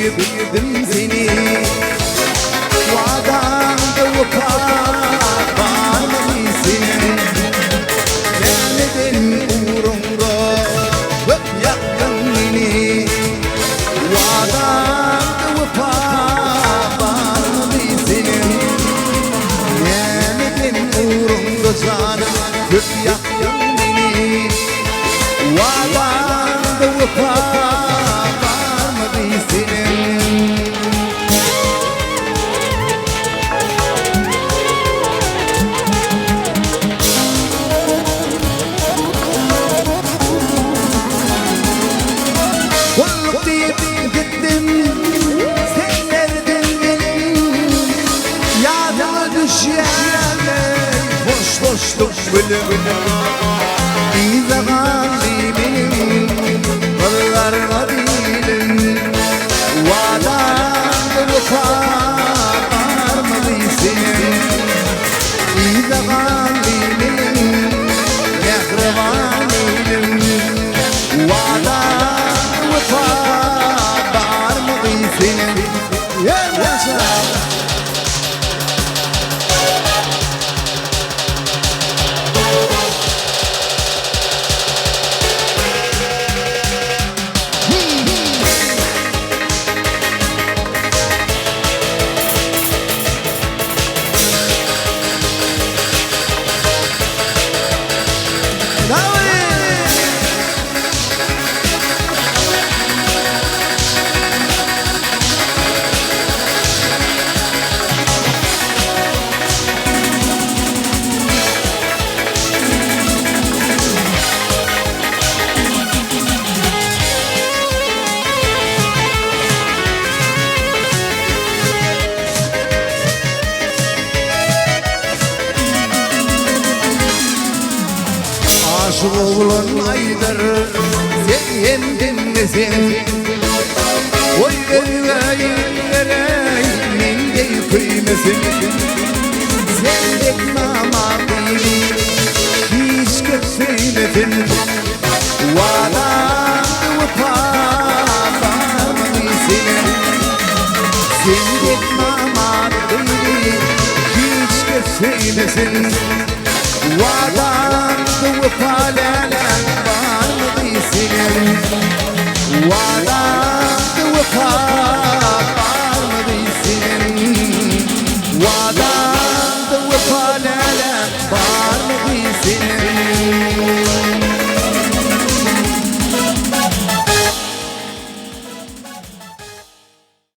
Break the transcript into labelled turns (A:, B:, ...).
A: sevdim seni. Va'danda vefa var mı senin? Neden uğrunda hep yaktın beni? Va'danda vefa var mı senin? Neden uğrunda canım hep yaktın beni? Va'danda vefa var mı senin? Kulluk deyip gittim, sen nereden benim? Yadıma düşerler, boş boşluk bölüm. Bize kalbi benim, kırlarma dilim. Va'danda vefa var mı senin? Bize kalbi benim, mehriban dilim. Va'danda vefa var mı senin? Yaşa! Aşık oğlan aydır, sen yendin mi sen? Oy vereyim vereyim, mende kıymesin. Sen dekmama beni, hiç kökseymesin. Va'danda vefa var mı senin? Sen dekmama beni, hiç kökseymesin. Va'danda vefa var mı senin?